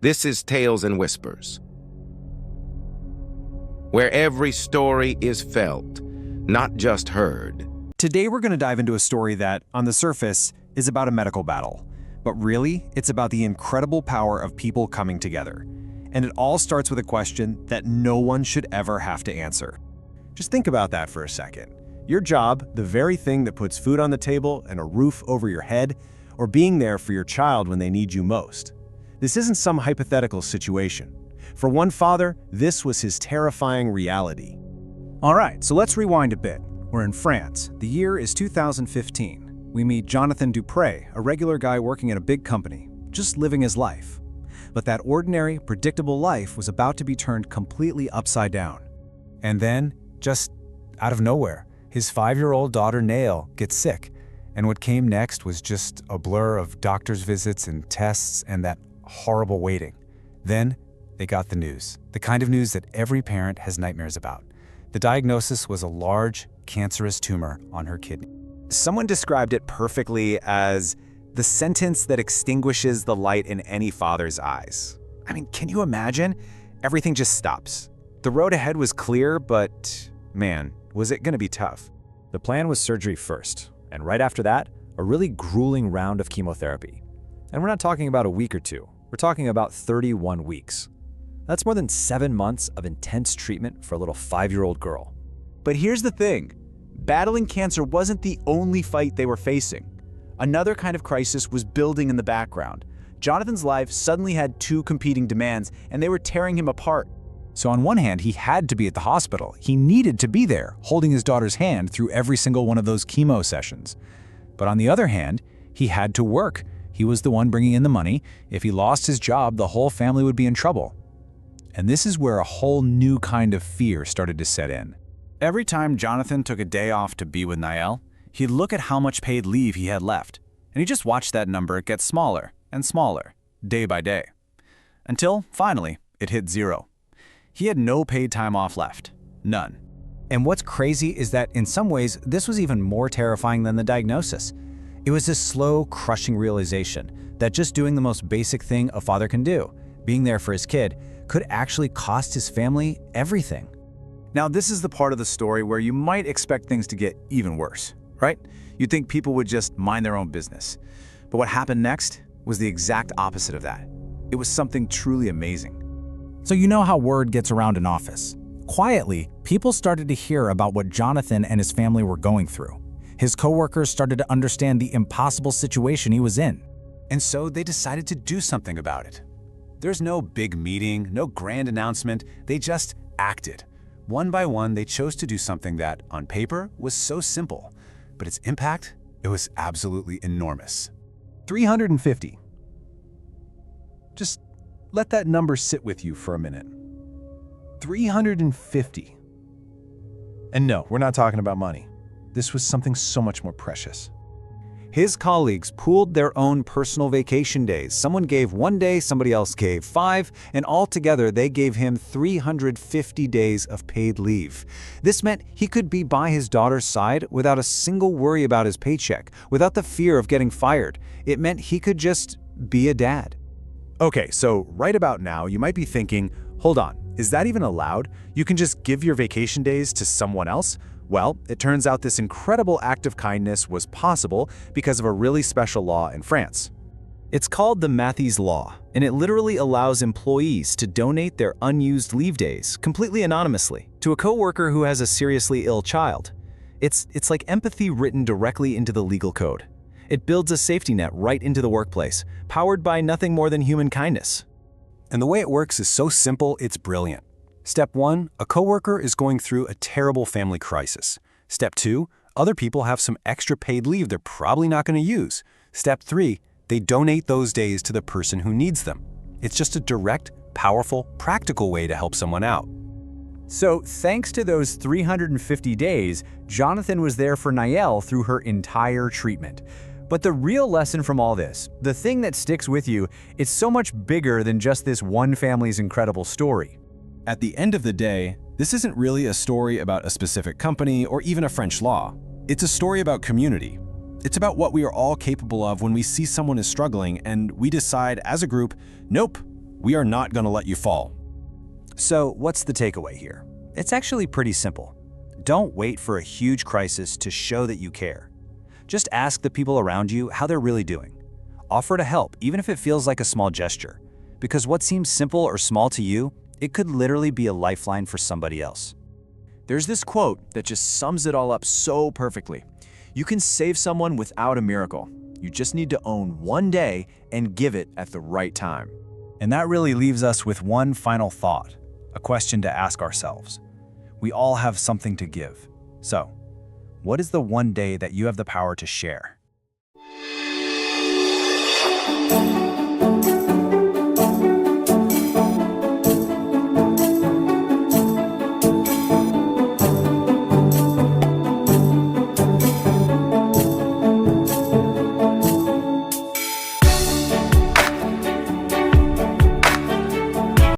This is Tales and Whispers, where every story is felt, not just heard. Today we're going to dive into a story that, on the surface, is about a medical battle. But really, it's about the incredible power of people coming together. And it all starts with a question that no one should ever have to answer. Just think about that for a second. Your job, the very thing that puts food on the table and a roof over your head, or being there for your child when they need you most. This isn't some hypothetical situation. For one father, this was his terrifying reality. All right, so let's rewind a bit. We're in France. The year is 2015. We meet Jonathan Dupre, a regular guy working at a big company, just living his life. But that ordinary, predictable life was about to be turned completely upside down. And then, just out of nowhere, his 5-year-old daughter, Nael, gets sick. And what came next was just a blur of doctor's visits and tests and that horrible waiting. Then, they got the news. The kind of news that every parent has nightmares about. The diagnosis was a large, cancerous tumor on her kidney. Someone described it perfectly as the sentence that extinguishes the light in any father's eyes. I mean, can you imagine? Everything just stops. The road ahead was clear, but man, was it going to be tough. The plan was surgery first, and right after that, a really grueling round of chemotherapy. And we're not talking about a week or two. We're talking about 31 weeks. That's more than 7 months of intense treatment for a little 5-year-old girl. But here's the thing. Battling cancer wasn't the only fight they were facing. Another kind of crisis was building in the background. Jonathan's life suddenly had 2 competing demands, and they were tearing him apart. So on one hand, he had to be at the hospital. He needed to be there, holding his daughter's hand through every single one of those chemo sessions. But on the other hand, he had to work. He was the one bringing in the money. If he lost his job, the whole family would be in trouble. And this is where a whole new kind of fear started to set in. Every time Jonathan took a day off to be with Nael, he'd look at how much paid leave he had left, and he just watched that number get smaller and smaller, day by day. Until, finally, it hit 0. He had no paid time off left. None. And what's crazy is that in some ways, this was even more terrifying than the diagnosis. It was this slow, crushing realization that just doing the most basic thing a father can do, being there for his kid, could actually cost his family everything. Now, this is the part of the story where you might expect things to get even worse, right? You'd think people would just mind their own business. But what happened next was the exact opposite of that. It was something truly amazing. So you know how word gets around an office. Quietly, people started to hear about what Jonathan and his family were going through. His coworkers started to understand the impossible situation he was in. And so they decided to do something about it. There's no big meeting, no grand announcement. They just acted. One by one, they chose to do something that, on paper, was so simple. But its impact, it was absolutely enormous. 350. Just let that number sit with you for a minute. 350. And no, we're not talking about money. This was something so much more precious. His colleagues pooled their own personal vacation days. Someone gave 1 day, somebody else gave 5, and altogether they gave him 350 days of paid leave. This meant he could be by his daughter's side without a single worry about his paycheck, without the fear of getting fired. It meant he could just be a dad. Okay, so right about now, you might be thinking, hold on, is that even allowed? You can just give your vacation days to someone else? Well, it turns out this incredible act of kindness was possible because of a really special law in France. It's called the Mathies Law, and it literally allows employees to donate their unused leave days completely anonymously to a coworker who has a seriously ill child. It's like empathy written directly into the legal code. It builds a safety net right into the workplace, powered by nothing more than human kindness. And the way it works is so simple, it's brilliant. Step 1, a coworker is going through a terrible family crisis. Step 2, other people have some extra paid leave they're probably not going to use. Step 3, they donate those days to the person who needs them. It's just a direct, powerful, practical way to help someone out. So, thanks to those 350 days, Jonathan was there for Nael through her entire treatment. But the real lesson from all this, the thing that sticks with you, it's so much bigger than just this one family's incredible story. At the end of the day, this isn't really a story about a specific company or even a French law. It's a story about community. It's about what we are all capable of when we see someone is struggling and we decide as a group, nope, We are not going to let you fall. So, what's the takeaway here? It's actually pretty simple. Don't wait for a huge crisis to show that you care. Just ask the people around you how they're really doing. Offer to help, even if it feels like a small gesture. Because what seems simple or small to you, it could literally be a lifeline for somebody else. There's this quote that just sums it all up so perfectly. You can save someone without a miracle. You just need to own one day and give it at the right time. And that really leaves us with one final thought, a question to ask ourselves. We all have something to give. So, what is the one day that you have the power to share?